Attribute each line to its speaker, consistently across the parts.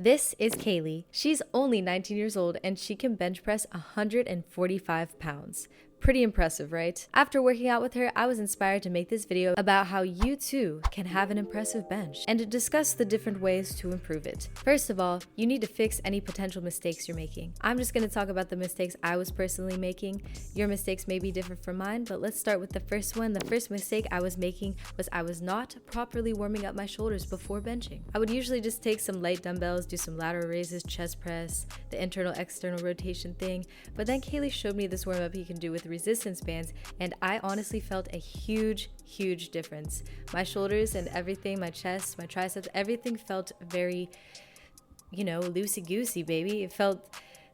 Speaker 1: This is Kaylee. She's only 19 years old and she can bench press 145 pounds. Pretty impressive, right? After working out with her, I was inspired to make this video about how you too can have an impressive bench and to discuss the different ways to improve it. First of all, you need to fix any potential mistakes you're making. I'm just going to talk about the mistakes I was personally making. Your mistakes may be different from mine, but let's start with the first one. The first mistake I was making was I was not properly warming up my shoulders before benching. I would usually just take some light dumbbells, do some lateral raises, chest press, the internal-external rotation thing, but then Kaylee showed me this warm-up you can do with resistance bands, and I honestly felt a huge difference. My shoulders and everything, my chest, my triceps, everything felt very, loosey-goosey, baby. It felt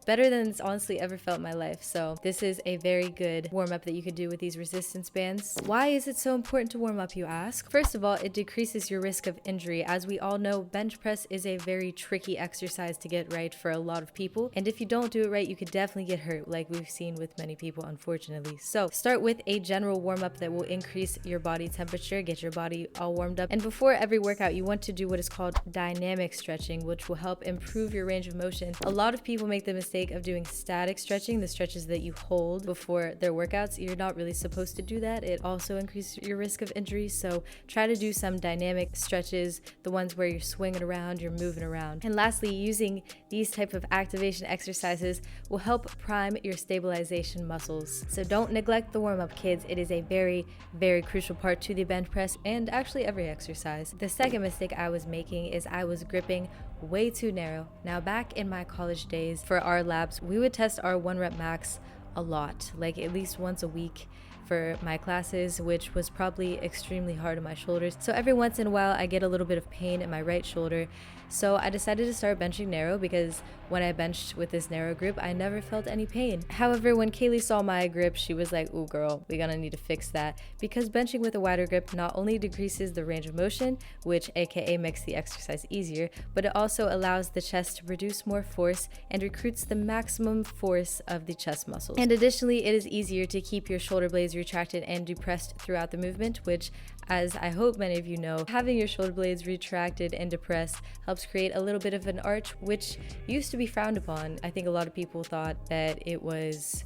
Speaker 1: better than it's honestly ever felt in my life. So this is a very good warm-up that you could do with these resistance bands. Why is it so important to warm up, you ask? First of all, it decreases your risk of injury. As we all know, bench press is a very tricky exercise to get right for a lot of people. And if you don't do it right, you could definitely get hurt, like we've seen with many people, unfortunately. So start with a general warm-up that will increase your body temperature, get your body all warmed up. And before every workout, you want to do what is called dynamic stretching, which will help improve your range of motion. A lot of people make the mistake of doing static stretching, the stretches that you hold before their workouts. You're not really supposed to do that. It also increases your risk of injury. So try to do some dynamic stretches, the ones where you're swinging around, you're moving around. And lastly, using these type of activation exercises will help prime your stabilization muscles. So don't neglect the warm-up, kids. It is a very crucial part to the bench press and actually every exercise. The second mistake I was making is I was gripping way too narrow. Now, back in my college days, for our labs, we would test our 1 rep max a lot, like at least once a week for my classes, which was probably extremely hard on my shoulders. So every once in a while I get a little bit of pain in my right shoulder. So I decided to start benching narrow, because when I benched with this narrow grip, I never felt any pain. However, when Kaylee saw my grip, she was like, "Ooh girl, we're gonna need to fix that," because benching with a wider grip not only decreases the range of motion, which aka makes the exercise easier, but it also allows the chest to produce more force and recruits the maximum force of the chest muscles. And additionally, it is easier to keep your shoulder blades retracted and depressed throughout the movement, which, as I hope many of you know, having your shoulder blades retracted and depressed helps create a little bit of an arch, which used to be frowned upon. I think a lot of people thought that it was,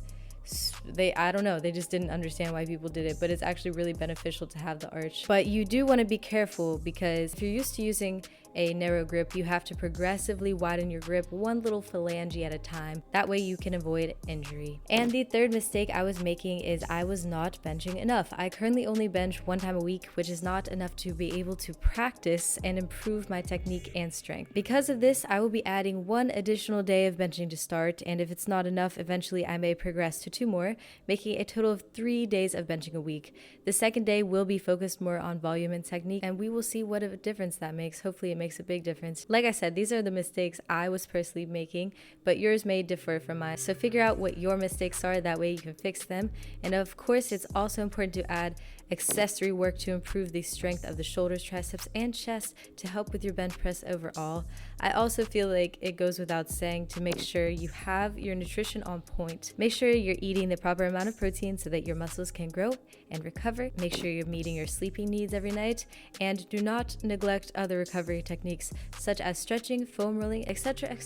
Speaker 1: I don't know, they just didn't understand why people did it, but it's actually really beneficial to have the arch. But you do want to be careful, because if you're used to using a narrow grip, you have to progressively widen your grip one little phalange at a time. That way you can avoid injury. And the third mistake I was making is I was not benching enough. I currently only bench 1 time a week, which is not enough to be able to practice and improve my technique and strength. Because of this, I will be adding 1 additional day of benching to start, and if it's not enough, eventually I may progress to 2 more, making a total of 3 days of benching a week. The second day will be focused more on volume and technique, and we will see what a difference that makes. Hopefully it makes a big difference. Like I said, these are the mistakes I was personally making, but yours may differ from mine. So figure out what your mistakes are, that way you can fix them. And of course, it's also important to add accessory work to improve the strength of the shoulders, triceps, and chest to help with your bench press overall. I also feel like it goes without saying to make sure you have your nutrition on point. Make sure you're eating the proper amount of protein so that your muscles can grow and recover. Make sure you're meeting your sleeping needs every night, and do not neglect other recovery techniques such as stretching, foam rolling, etc.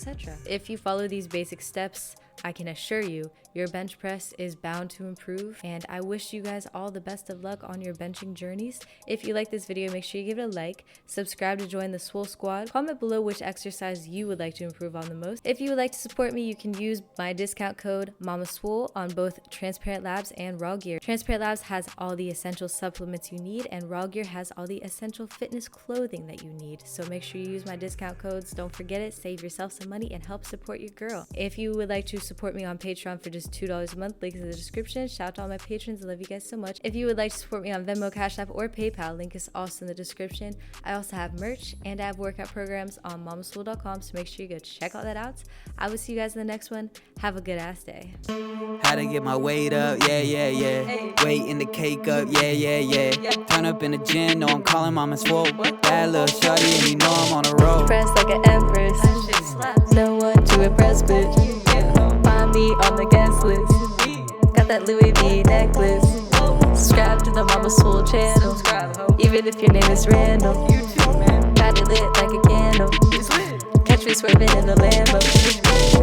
Speaker 1: If you follow these basic steps, I can assure you your bench press is bound to improve, and I wish you guys all the best of luck on your benching journeys. If you like this video, make sure you give it a like, subscribe to join the Swole Squad, comment below which exercise you would like to improve on the most. If you would like to support me, you can use my discount code MamaSwole on both Transparent Labs and RAWGEAR. Transparent Labs has all the essential supplements you need, and RAWGEAR has all the essential fitness clothing that you need. So make sure you use my discount codes. Don't forget it. Save yourself some money and help support your girl. If you would like to support me on Patreon for just $2 a month, link in the description. Shout out to all my patrons. I love you guys so much. If you would like to support me on Venmo, Cash App, or PayPal, link is also in the description. I also have merch, and I have workout programs on mamaswole.com, so make sure you go check all that out. I will see you guys in the next one. Have a good ass day.
Speaker 2: How to get my weight up, yeah. Weight in the cake up, yeah. Turn up in the gym, know I'm calling Mama Swole. Bad little shawty, and you know I'm on a roll.
Speaker 1: Press like an empress. No one to impress, bitch. Find me on the guest list. Got that Louis V necklace. Subscribe to the Mama Swole channel. Even if your name is random. Got it lit like a candle. Catch me swerving in the Lambo.